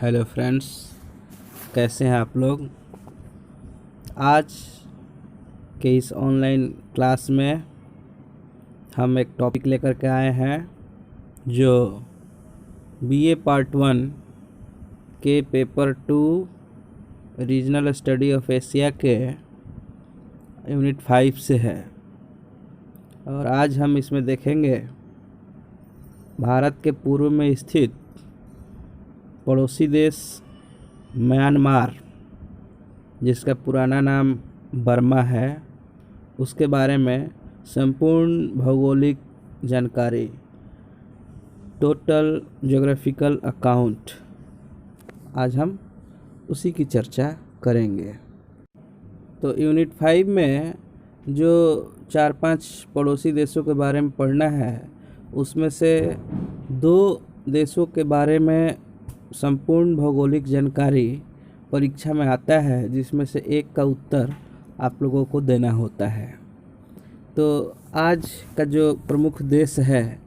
Hello friends, कैसे हैं आप लोग। आज के इस ऑनलाइन क्लास में हम एक टॉपिक लेकर के आए हैं जो बीए पार्ट 1 के paper 2 regional study of Asia के यूनिट 5 से है। और आज हम इसमें देखेंगे भारत के पूर्व में स्थित पड़ोसी देश म्यांमार, जिसका पुराना नाम बर्मा है, उसके बारे में संपूर्ण भौगोलिक जानकारी, टोटल ज्योग्राफिकल अकाउंट, आज हम उसी की चर्चा करेंगे। तो यूनिट 5 में जो 4-5 पड़ोसी देशों के बारे में पढ़ना है, उसमें से 2 देशों के बारे में संपूर्ण भौगोलिक जानकारी परीक्षा में आता है, जिसमें से एक का उत्तर आप लोगों को देना होता है। तो आज का जो प्रमुख देश है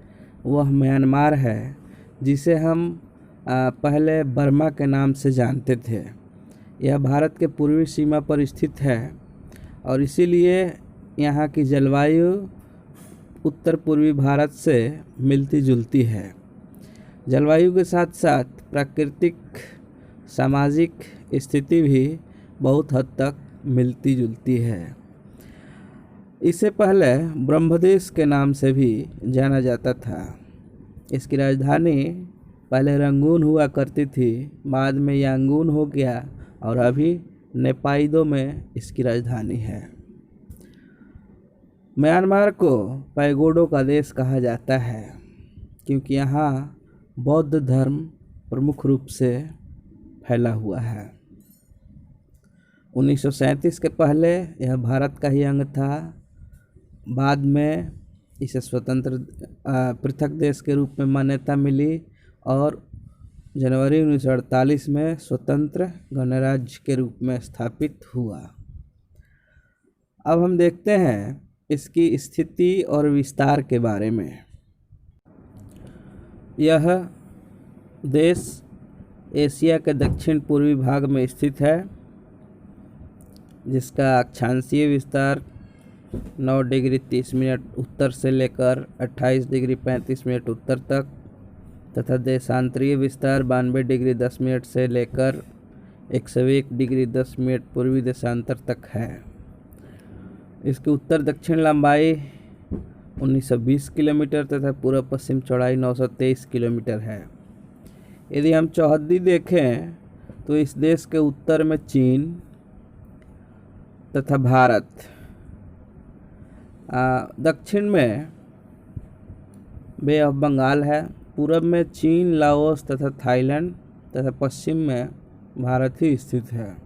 वह म्यांमार है, जिसे हम पहले बर्मा के नाम से जानते थे। यह भारत के पूर्वी सीमा पर स्थित है और इसीलिए यहाँ की जलवायु उत्तर पूर्वी भारत से मिलती जुलती है। जलवायु के साथ साथ प्राकृतिक सामाजिक स्थिति भी बहुत हद तक मिलती जुलती है। इससे पहले ब्रह्मदेश के नाम से भी जाना जाता था। इसकी राजधानी पहले रंगून हुआ करती थी, बाद में यांगून हो गया और अभी नेपाइदो में इसकी राजधानी है। म्यांमार को पैगोडों का देश कहा जाता है, क्योंकि यहाँ बौद्ध धर्म प्रमुख रूप से फैला हुआ है। 1937 के पहले यह भारत का ही अंग था। बाद में इसे स्वतंत्र पृथक देश के रूप में मान्यता मिली और जनवरी 1948 में स्वतंत्र गणराज्य के रूप में स्थापित हुआ। अब हम देखते हैं इसकी स्थिति और विस्तार के बारे में। यह देश एशिया के दक्षिण पूर्वी भाग में स्थित है, जिसका अक्षांशीय विस्तार 9 डिग्री 30 मिनट उत्तर से लेकर 28 डिग्री 35 मिनट उत्तर तक तथा देशांतरीय विस्तार 92 डिग्री 10 मिनट से लेकर 101 डिग्री 10 मिनट पूर्वी देशांतर तक है। इसकी उत्तर दक्षिण लंबाई 1920 किलोमीटर तथा पूर्व पश्चिम चौड़ाई 923 किलोमीटर है। यदि हम चौहद्दी देखें तो इस देश के उत्तर में चीन तथा भारत, दक्षिण में बे ऑफ बंगाल है, पूरब में चीन, लाओस तथा थाईलैंड तथा पश्चिम में भारत ही स्थित है।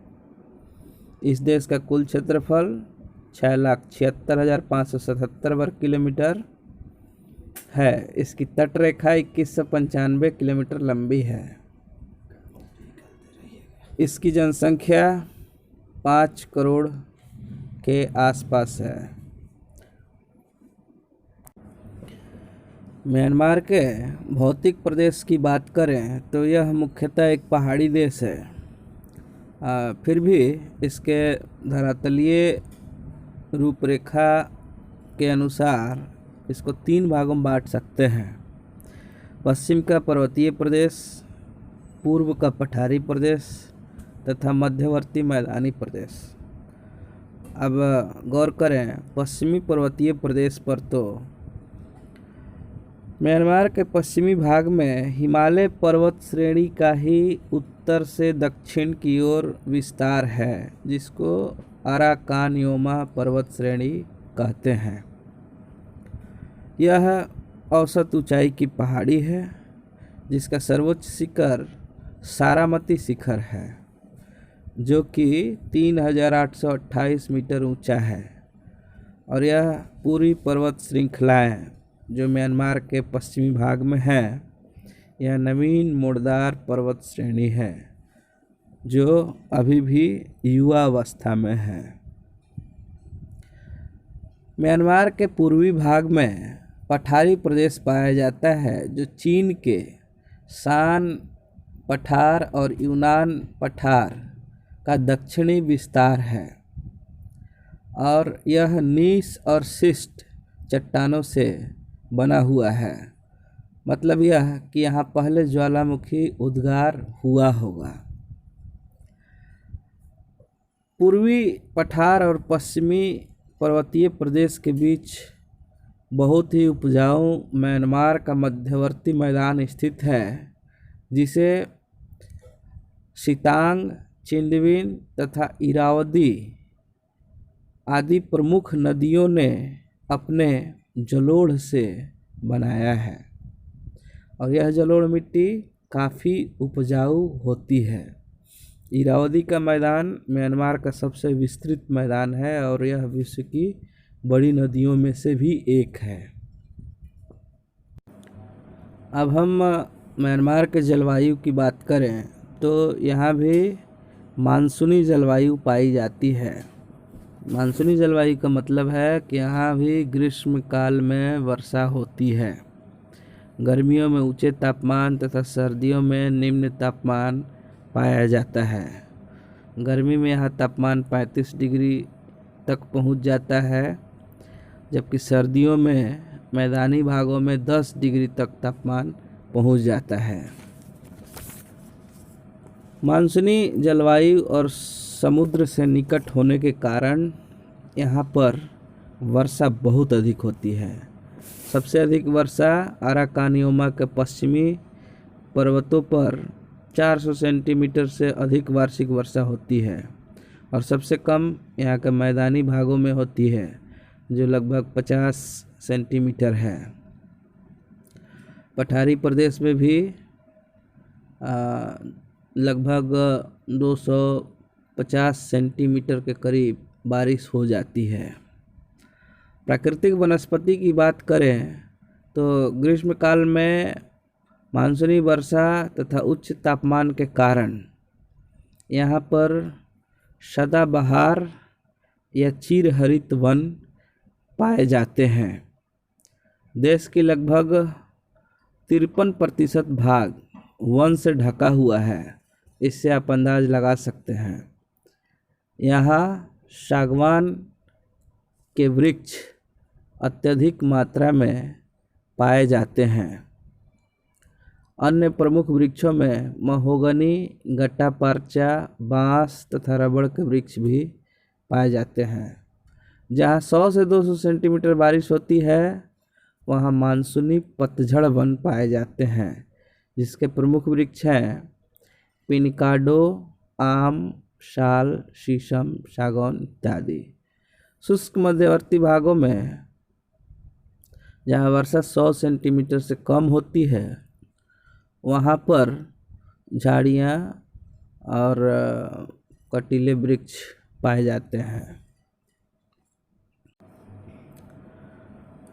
इस देश का कुल क्षेत्रफल 6,76,577 वर्ग किलोमीटर है। इसकी तटरेखा 2195 किलोमीटर लंबी है। इसकी जनसंख्या 5 करोड़ के आसपास है। म्यांमार के भौतिक प्रदेश की बात करें तो यह मुख्यतः एक पहाड़ी देश है। फिर भी इसके धरातलीय रूपरेखा के अनुसार इसको 3 भागों में बांट सकते हैं। पश्चिम का पर्वतीय प्रदेश, पूर्व का पठारी प्रदेश तथा मध्यवर्ती मैदानी प्रदेश। अब गौर करें पश्चिमी पर्वतीय प्रदेश पर, तो म्यांमार के पश्चिमी भाग में हिमालय पर्वत श्रेणी का ही उत्तर से दक्षिण की ओर विस्तार है, जिसको अराकानयोमा पर्वत श्रेणी कहते हैं। यह औसत ऊंचाई की पहाड़ी है, जिसका सर्वोच्च शिखर सारामती शिखर है, जो कि 3,828 मीटर ऊंचा है। और यह पूरी पर्वत श्रृंखलाएं जो म्यांमार के पश्चिमी भाग में है, यह नवीन मोड़दार पर्वत श्रेणी है, जो अभी भी युवा अवस्था में है। म्यांमार के पूर्वी भाग में पठारी प्रदेश पाया जाता है, जो चीन के शान पठार और यूनान पठार का दक्षिणी विस्तार है और यह नीस और शिस्ट चट्टानों से बना हुआ है। मतलब यह कि यहाँ पहले ज्वालामुखी उद्गार हुआ होगा। पूर्वी पठार और पश्चिमी पर्वतीय प्रदेश के बीच बहुत ही उपजाऊ म्यांमार का मध्यवर्ती मैदान स्थित है, जिसे सितांग, चिंदविन तथा इरावदी आदि प्रमुख नदियों ने अपने जलोढ़ से बनाया है और यह जलोढ़ मिट्टी काफ़ी उपजाऊ होती है। इरावदी का मैदान म्यांमार का सबसे विस्तृत मैदान है और यह विश्व की बड़ी नदियों में से भी एक है। अब हम म्यांमार के जलवायु की बात करें तो यहाँ भी मानसूनी जलवायु पाई जाती है। मानसूनी जलवायु का मतलब है कि यहाँ भी ग्रीष्म काल में वर्षा होती है। गर्मियों में ऊंचे तापमान तथा सर्दियों में निम्न तापमान पाया जाता है। गर्मी में यहाँ तापमान 35 डिग्री तक पहुँच जाता है, जबकि सर्दियों में मैदानी भागों में 10 डिग्री तक तापमान पहुँच जाता है। मानसूनी जलवायु और समुद्र से निकट होने के कारण यहाँ पर वर्षा बहुत अधिक होती है। सबसे अधिक वर्षा अराकानियोमा के पश्चिमी पर्वतों पर 400 सेंटीमीटर से अधिक वार्षिक वर्षा होती है और सबसे कम यहाँ के मैदानी भागों में होती है, जो लगभग 50 सेंटीमीटर है। पठारी प्रदेश में भी लगभग 250 सेंटीमीटर के करीब बारिश हो जाती है। प्राकृतिक वनस्पति की बात करें तो ग्रीष्मकाल में मानसूनी वर्षा तथा उच्च तापमान के कारण यहाँ पर सदाबहार या चिरहरित वन पाए जाते हैं। देश की लगभग 53% भाग वन से ढका हुआ है। इससे आप अंदाज लगा सकते हैं। यहाँ सागवान के वृक्ष अत्यधिक मात्रा में पाए जाते हैं। अन्य प्रमुख वृक्षों में महोगनी, गट्टापार्चा, बांस तथा रबड़ के वृक्ष भी पाए जाते हैं। जहाँ 100 से 200 सेंटीमीटर बारिश होती है, वहाँ मानसूनी पतझड़ वन पाए जाते हैं, जिसके प्रमुख वृक्ष हैं पिनिकाडो, आम, साल, शीशम, सागौन इत्यादि। शुष्क मध्यवर्ती भागों में जहाँ वर्षा 100 सेंटीमीटर से कम होती है, वहाँ पर झाड़ियाँ और कटीले वृक्ष पाए जाते हैं।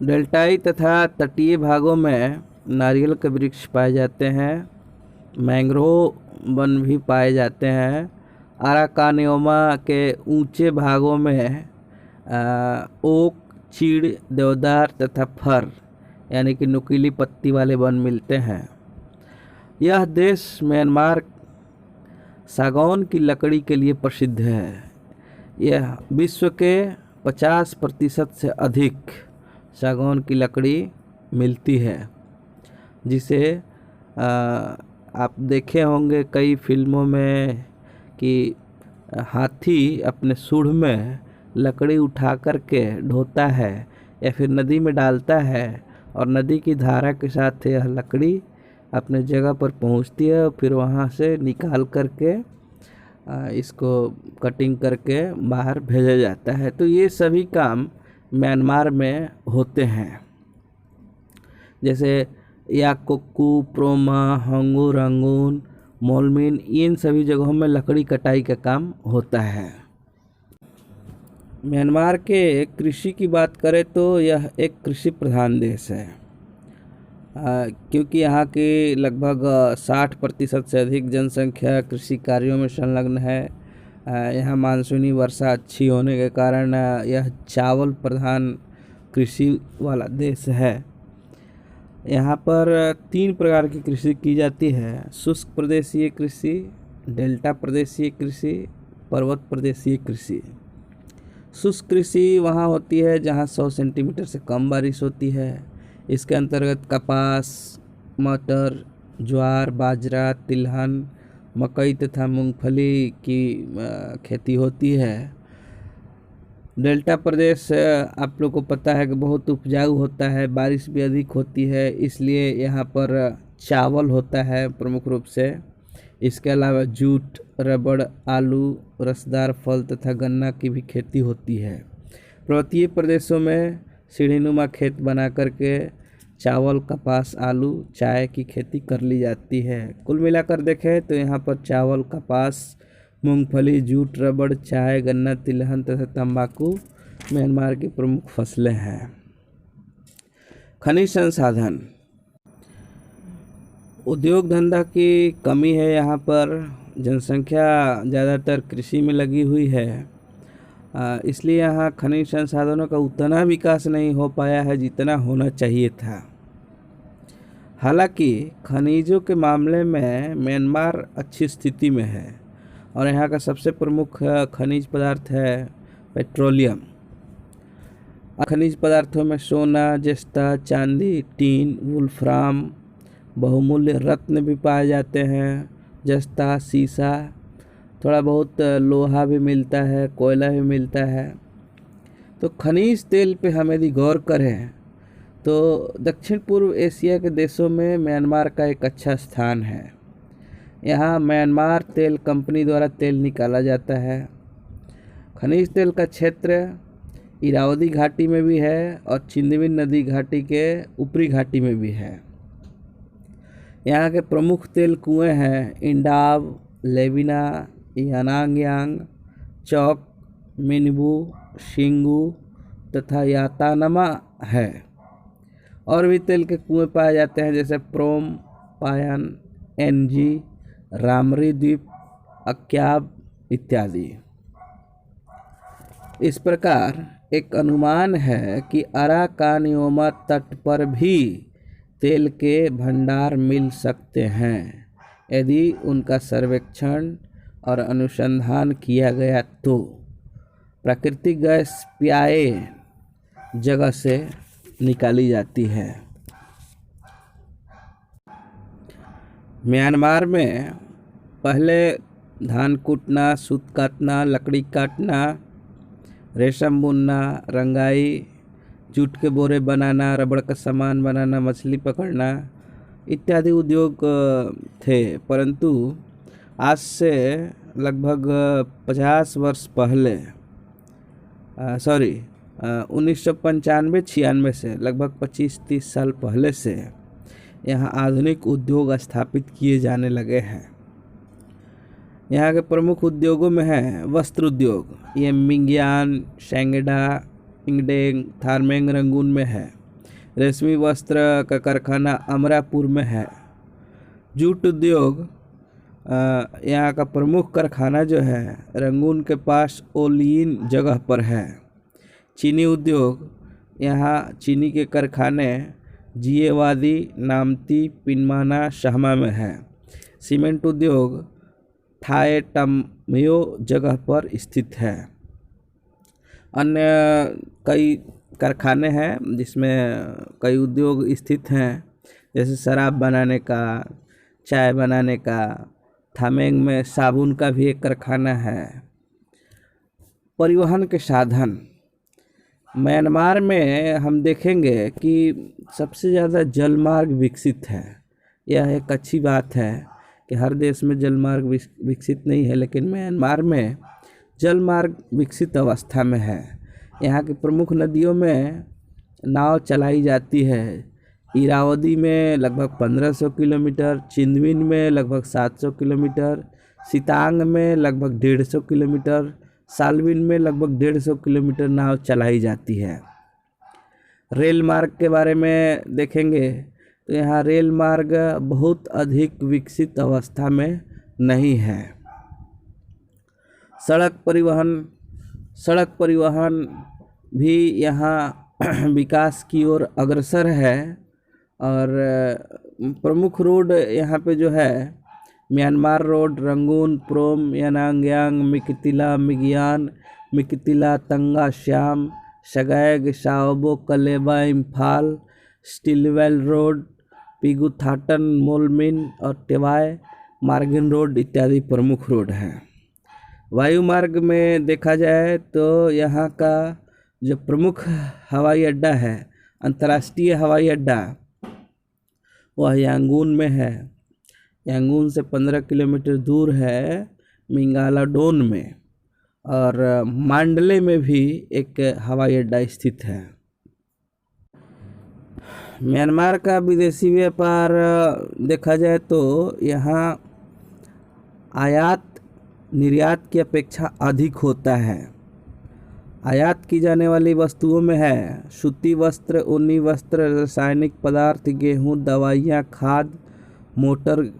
डेल्टाई तथा तटीय भागों में नारियल के वृक्ष पाए जाते हैं। मैंग्रोव वन भी पाए जाते हैं। अराकानियोमा के ऊंचे भागों में ओक, चीड़, देवदार तथा फर यानी कि नुकीली पत्ती वाले वन मिलते हैं। यह देश म्यांमार सागौन की लकड़ी के लिए प्रसिद्ध है। यह विश्व के 50% से अधिक सागौन की लकड़ी मिलती है, जिसे आप देखे होंगे कई फिल्मों में कि हाथी अपने सूंड में लकड़ी उठा कर के ढोता है या फिर नदी में डालता है और नदी की धारा के साथ यह लकड़ी अपने जगह पर पहुंचती है और फिर वहां से निकाल करके इसको कटिंग करके बाहर भेजा जाता है। तो ये सभी काम म्यांमार में होते हैं। जैसे याकोक्कू, प्रोमा, होंगू, रंगून, मोलमीन, इन सभी जगहों में लकड़ी कटाई का काम होता है। म्यांमार के कृषि की बात करें तो यह एक कृषि प्रधान देश है, क्योंकि यहाँ की लगभग 60% से अधिक जनसंख्या कृषि कार्यों में संलग्न है। यहाँ मानसूनी वर्षा अच्छी होने के कारण यह चावल प्रधान कृषि वाला देश है। यहाँ पर 3 प्रकार की कृषि की जाती है: शुष्क प्रदेशीय कृषि, डेल्टा प्रदेशीय कृषि, पर्वत प्रदेशीय कृषि। शुष्क कृषि वहाँ होती है जहाँ 100 सेंटीमीटर से कम बारिश होती है। इसके अंतर्गत कपास, मटर, ज्वार, बाजरा, तिलहन, मकई तथा मूंगफली की खेती होती है। डेल्टा प्रदेश आप लोग को पता है कि बहुत उपजाऊ होता है, बारिश भी अधिक होती है, इसलिए यहाँ पर चावल होता है प्रमुख रूप से। इसके अलावा जूट, रबड़, आलू, रसदार फल तथा गन्ना की भी खेती होती है। पर्वतीय प्रदेशों में सीढ़ीनुमा खेत बना करके चावल, कपास, आलू, चाय की खेती कर ली जाती है। कुल मिलाकर देखें तो यहाँ पर चावल, कपास, मूंगफली, जूट, रबड़, चाय, गन्ना, तिलहन तथा तंबाकू म्यांमार की प्रमुख फसलें हैं। खनिज संसाधन, उद्योग धंधा की कमी है यहाँ पर। जनसंख्या ज़्यादातर कृषि में लगी हुई है, इसलिए यहाँ खनिज संसाधनों का उतना विकास नहीं हो पाया है जितना होना चाहिए था। हालांकि खनिजों के मामले में म्यांमार अच्छी स्थिति में है और यहाँ का सबसे प्रमुख खनिज पदार्थ है पेट्रोलियम। खनिज पदार्थों में सोना, जस्ता, चांदी, टीन, वुल्फ्राम, बहुमूल्य रत्न भी पाए जाते हैं। जस्ता, सीसा, थोड़ा बहुत लोहा भी मिलता है, कोयला भी मिलता है। तो खनिज तेल पे हम यदि गौर करें तो दक्षिण पूर्व एशिया के देशों में म्यांमार का एक अच्छा स्थान है। यहाँ म्यांमार तेल कंपनी द्वारा तेल निकाला जाता है। खनिज तेल का क्षेत्र इरावदी घाटी में भी है और चिंदविन नदी घाटी के ऊपरी घाटी में भी है। यहाँ के प्रमुख तेल कुएं हैं इंडाब, लेविना, यानांगयांग, चौक, मिनबू, शिंगू तथा यातानमा है। और भी तेल के कुएं पाए जाते हैं जैसे प्रोम, पायन, एनजी, रामरी द्वीप, अक्याब इत्यादि। इस प्रकार एक अनुमान है कि अराकानियोमा तट पर भी तेल के भंडार मिल सकते हैं यदि उनका सर्वेक्षण और अनुसंधान किया गया तो। प्राकृतिक गैस प्याये जगह से निकाली जाती है। म्यांमार में पहले धान कूटना, सूत काटना, लकड़ी काटना, रेशम बुनना, रंगाई, जूट के बोरे बनाना, रबड़ का सामान बनाना, मछली पकड़ना इत्यादि उद्योग थे। परंतु आज से लगभग 50 वर्ष पहले 1995-96 से लगभग 25-30 साल पहले से यहाँ आधुनिक उद्योग स्थापित किए जाने लगे हैं। यहाँ के प्रमुख उद्योगों में है वस्त्र उद्योग, ये मिंगयान, शेंगडा, इंगडेंग, थारमेंग रंगून में है। रेशमी वस्त्र का कारखाना अमरापुर में है। जूट उद्योग यहाँ का प्रमुख कारखाना जो है रंगून के पास ओलियन जगह पर है। चीनी उद्योग, यहाँ चीनी के कारखाने जिएवादी, नामती, पिनमाना, शहमा में है। सीमेंट उद्योग थाए टम्यो जगह पर स्थित है। अन्य कई कारखाने हैं जिसमें कई उद्योग स्थित हैं जैसे शराब बनाने का, चाय बनाने का। थामेंग में साबुन का भी एक कारखाना है। परिवहन के साधन, म्यांमार में हम देखेंगे कि सबसे ज़्यादा जलमार्ग विकसित है। यह एक अच्छी बात है कि हर देश में जलमार्ग विकसित नहीं है, लेकिन म्यांमार में जलमार्ग विकसित अवस्था में है। यहाँ की प्रमुख नदियों में नाव चलाई जाती है। इरावदी में लगभग 1500 किलोमीटर, चिंदविन में लगभग 700 किलोमीटर, सितांग में लगभग 150 किलोमीटर, सालविन में लगभग 150 किलोमीटर नाव चलाई जाती है। रेल मार्ग के बारे में देखेंगे तो यहाँ रेल मार्ग बहुत अधिक विकसित अवस्था में नहीं है। सड़क परिवहन भी यहाँ विकास की ओर अग्रसर है और प्रमुख रोड यहाँ पे जो है म्यांमार रोड, रंगून, प्रोम, यानांगयांग, मिकितिला, मिगियान, मिकितिला, तंगा श्याम, शगैग, शाओबो, कलेबा, इम्फाल, स्टिलवेल रोड, पिगुथाटन, मोलमिन और टेवाय, मार्गिन रोड इत्यादि प्रमुख रोड हैं। वायु मार्ग में देखा जाए तो यहाँ का जो प्रमुख हवाई अड्डा है, अंतर्राष्ट्रीय हवाई अड्डा, वह यांगून में है। यांगून से 15 किलोमीटर दूर है मिंगालाडोन में, और मांडले में भी एक हवाई अड्डा स्थित है। म्यांमार का विदेशी व्यापार देखा जाए तो यहाँ आयात निर्यात की अपेक्षा अधिक होता है। आयात की जाने वाली वस्तुओं में है सूती वस्त्र, ऊनी वस्त्र, रासायनिक पदार्थ, गेहूं, दवाइयाँ, खाद, मोटर,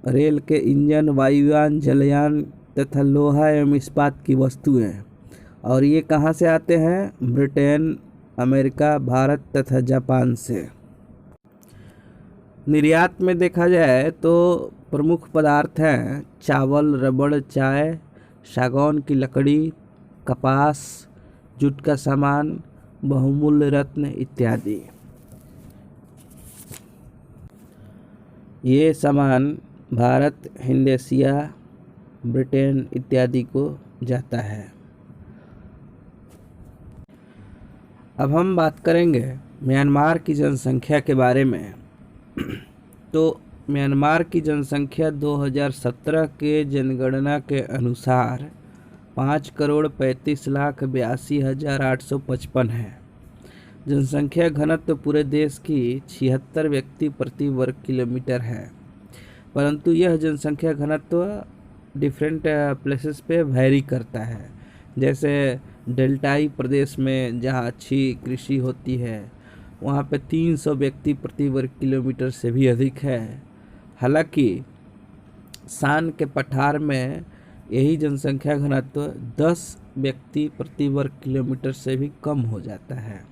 रेल के इंजन, वायुयान, जलयान तथा लोहा एवं इस्पात की वस्तुएं। और ये कहाँ से आते हैं? ब्रिटेन, अमेरिका, भारत तथा जापान से। निर्यात में देखा जाए तो प्रमुख पदार्थ हैं चावल, रबड़, चाय, सागौन की लकड़ी, कपास, जूट का सामान, बहुमूल्य रत्न इत्यादि। ये सामान भारत, हिंद एशिया, ब्रिटेन इत्यादि को जाता है। अब हम बात करेंगे म्यांमार की जनसंख्या के बारे में। तो म्यांमार की जनसंख्या 2017 के जनगणना के अनुसार 5,35,82,855 है। जनसंख्या घनत्व पूरे देश की 76 व्यक्ति प्रति वर्ग किलोमीटर है, परंतु यह जनसंख्या घनत्व डिफरेंट प्लेसेस पे वैरी करता है। जैसे डेल्टाई प्रदेश में जहाँ अच्छी कृषि होती है वहाँ पे 300 व्यक्ति प्रति वर्ग किलोमीटर से भी अधिक है। हालांकि शान के पठार में यही जनसंख्या घनत्व 10 व्यक्ति प्रति वर्ग किलोमीटर से भी कम हो जाता है।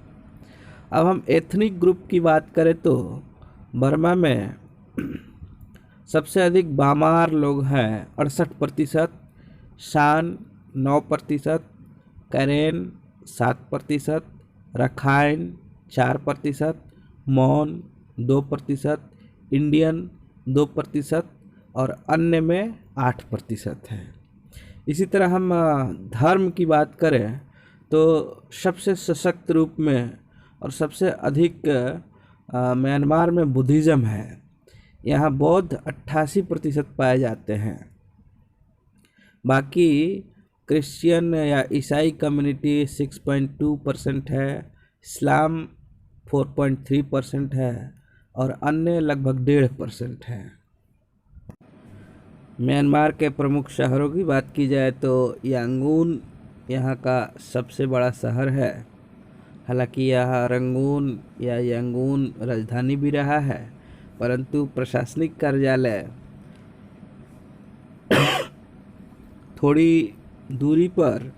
अब हम एथनिक ग्रुप की बात करें तो बर्मा में सबसे अधिक बामार लोग हैं 68%, शान 9%, कैरेन 7%, रखाइन 4%, मौन 2%, इंडियन 2% और अन्य में 8% है। इसी तरह हम धर्म की बात करें तो सबसे सशक्त रूप में और सबसे अधिक म्यांमार में बुद्धिज़्म है। यहाँ बौद्ध 88% पाए जाते हैं। बाकी क्रिश्चियन या ईसाई कम्युनिटी 6.2% है, इस्लाम 4.3% है और अन्य लगभग 1.5% है। म्यांमार के प्रमुख शहरों की बात की जाए तो यांगून यहाँ का सबसे बड़ा शहर है। हालांकि यह रंगून या यांगून राजधानी भी रहा है, परंतु प्रशासनिक कार्यालय थोड़ी दूरी पर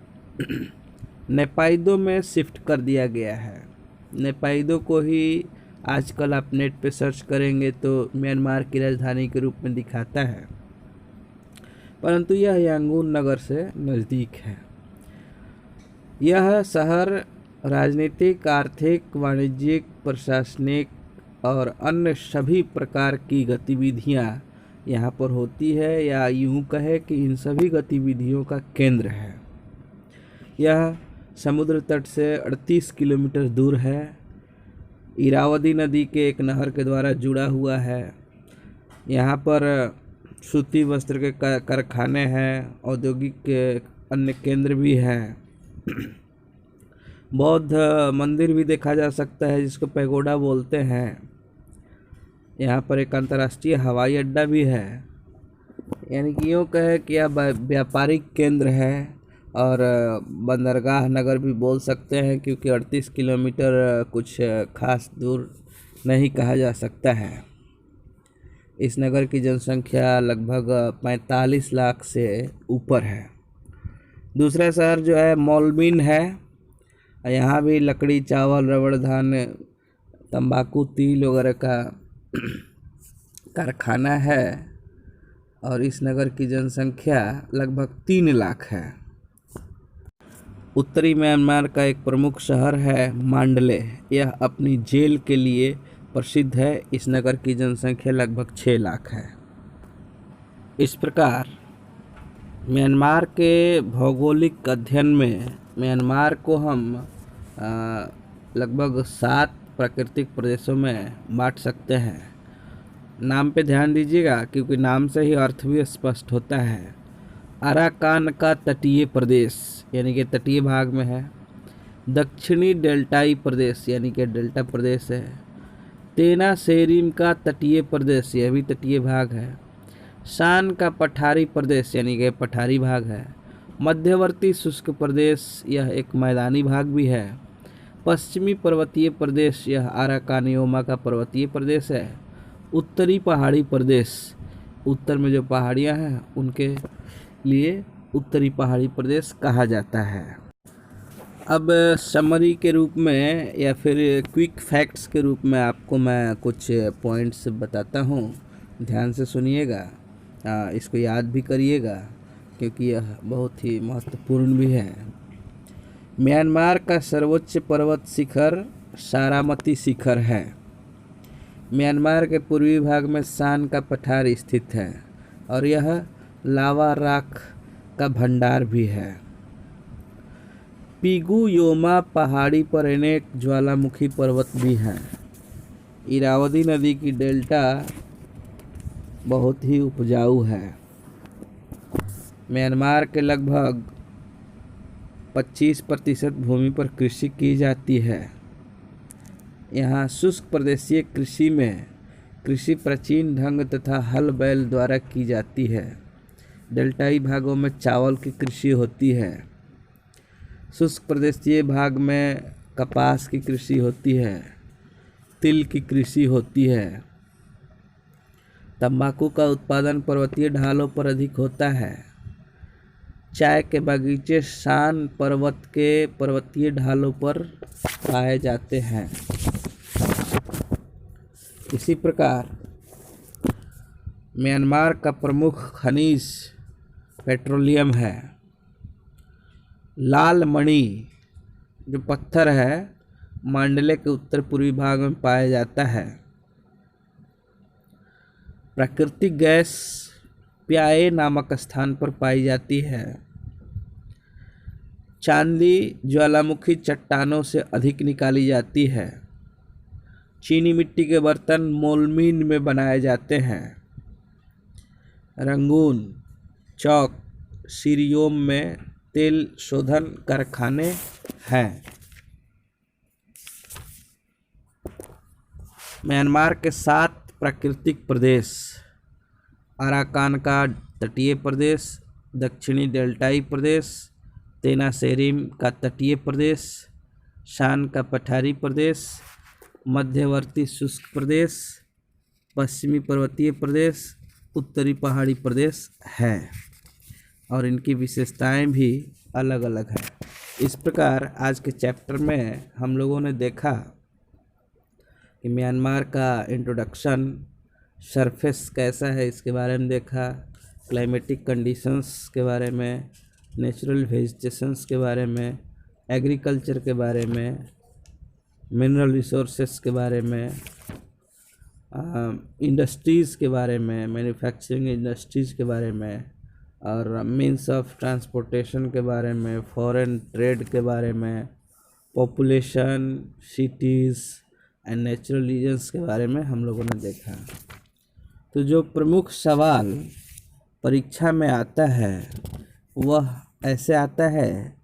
नेपाइदो में शिफ्ट कर दिया गया है। नेपाइदो को ही आजकल आप नेट पे सर्च करेंगे तो म्यांमार की राजधानी के रूप में दिखाता है, परंतु यह यांगून नगर से नज़दीक है। यह शहर राजनीतिक, आर्थिक, वाणिज्यिक, प्रशासनिक और अन्य सभी प्रकार की गतिविधियां यहाँ पर होती है, या यूँ कहे कि इन सभी गतिविधियों का केंद्र है। यह समुद्र तट से 38 किलोमीटर दूर है। इरावदी नदी के एक नहर के द्वारा जुड़ा हुआ है। यहाँ पर सूती वस्त्र के कारखाने हैं, औद्योगिक के अन्य केंद्र भी हैं। बौद्ध मंदिर भी देखा जा सकता है जिसको पैगोडा बोलते हैं। यहाँ पर एक अंतर्राष्ट्रीय हवाई अड्डा भी है। यानी कि यूँ कहे कि यह व्यापारिक केंद्र है और बंदरगाह नगर भी बोल सकते हैं, क्योंकि 38 किलोमीटर कुछ खास दूर नहीं कहा जा सकता है। इस नगर की जनसंख्या लगभग 45 लाख से ऊपर है। दूसरा शहर जो है मोलमिन है। यहाँ भी लकड़ी, चावल, रबड़, धान तंबाकू, तिल वगैरह का कारखाना है और इस नगर की जनसंख्या लगभग 3 लाख है। उत्तरी म्यांमार का एक प्रमुख शहर है मांडले। यह अपनी जेल के लिए प्रसिद्ध है। इस नगर की जनसंख्या लगभग 6 लाख है। इस प्रकार म्यांमार के भौगोलिक अध्ययन में म्यांमार को हम लगभग 7 प्राकृतिक प्रदेशों में बांट सकते हैं। नाम पे ध्यान दीजिएगा क्योंकि नाम से ही अर्थ भी स्पष्ट होता है। अराकान का तटीय प्रदेश यानी कि तटीय भाग में है। दक्षिणी डेल्टाई प्रदेश यानी कि डेल्टा प्रदेश है। तेना सेरिम का तटीय प्रदेश, यह भी तटीय भाग है। शान का पठारी प्रदेश यानी कि पठारी भाग है। मध्यवर्ती शुष्क प्रदेश, यह एक मैदानी भाग भी है। पश्चिमी पर्वतीय प्रदेश, यह अराकानियोमा का पर्वतीय प्रदेश है। उत्तरी पहाड़ी प्रदेश, उत्तर में जो पहाड़ियाँ हैं उनके लिए उत्तरी पहाड़ी प्रदेश कहा जाता है। अब समरी के रूप में या फिर क्विक फैक्ट्स के रूप में आपको मैं कुछ पॉइंट्स बताता हूँ, ध्यान से सुनिएगा, इसको याद भी करिएगा क्योंकि यह बहुत ही महत्वपूर्ण भी है। म्यांमार का सर्वोच्च पर्वत शिखर सारामती शिखर है। म्यांमार के पूर्वी भाग में शान का पठार स्थित है और यह लावा राख का भंडार भी है। पिगुयोमा पहाड़ी पर अनेक ज्वालामुखी पर्वत भी हैं। इरावदी नदी की डेल्टा बहुत ही उपजाऊ है। म्यांमार के लगभग 25% भूमि पर कृषि की जाती है। यहाँ शुष्क प्रदेशीय कृषि में कृषि प्राचीन ढंग तथा हल बैल द्वारा की जाती है। डेल्टाई भागों में चावल की कृषि होती है। शुष्क प्रदेशीय भाग में कपास की कृषि होती है, तिल की कृषि होती है। तंबाकू का उत्पादन पर्वतीय ढालों पर अधिक होता है। चाय के बागीचे शान पर्वत के पर्वतीय ढालों पर पाए जाते हैं। इसी प्रकार म्यांमार का प्रमुख खनिज पेट्रोलियम है। लाल मणि जो पत्थर है मांडले के उत्तर पूर्वी भाग में पाया जाता है। प्राकृतिक गैस प्याए नामक स्थान पर पाई जाती है। चांदी ज्वालामुखी चट्टानों से अधिक निकाली जाती है। चीनी मिट्टी के बर्तन मोलमीन में बनाए जाते हैं। रंगून, चौक, सीरियोम में तेल शोधन कारखाने हैं। म्यांमार के 7 प्राकृतिक प्रदेश: अराकान का तटीय प्रदेश, दक्षिणी डेल्टाई प्रदेश, तेना सेरिम का तटीय प्रदेश, शान का पठारी प्रदेश, मध्यवर्ती शुष्क प्रदेश, पश्चिमी पर्वतीय प्रदेश, उत्तरी पहाड़ी प्रदेश है और इनकी विशेषताएं भी अलग अलग हैं। इस प्रकार आज के चैप्टर में हम लोगों ने देखा कि म्यांमार का इंट्रोडक्शन, सरफेस कैसा है इसके बारे में देखा, क्लाइमेटिक कंडीशंस के बारे में, नेचुरल वेजिटेशंस के बारे में, एग्रीकल्चर के बारे में, मिनरल रिसोर्सेस के बारे में, इंडस्ट्रीज़ के बारे में, मैन्युफैक्चरिंग इंडस्ट्रीज़ के बारे में और मीन्स ऑफ ट्रांसपोर्टेशन के बारे में, फॉरेन ट्रेड के बारे में, population, cities and natural regions के बारे में हम लोगों ने देखा। तो जो प्रमुख सवाल परीक्षा में आता है वह ऐसे आता है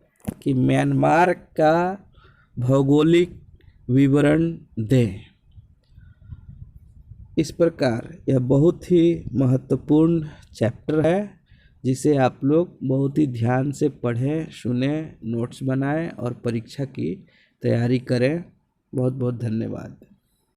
कि म्यांमार का भौगोलिक विवरण दें। इस प्रकार यह बहुत ही महत्वपूर्ण चैप्टर है जिसे आप लोग बहुत ही ध्यान से पढ़ें, सुनें, नोट्स बनाएं और परीक्षा की तैयारी करें। बहुत बहुत धन्यवाद।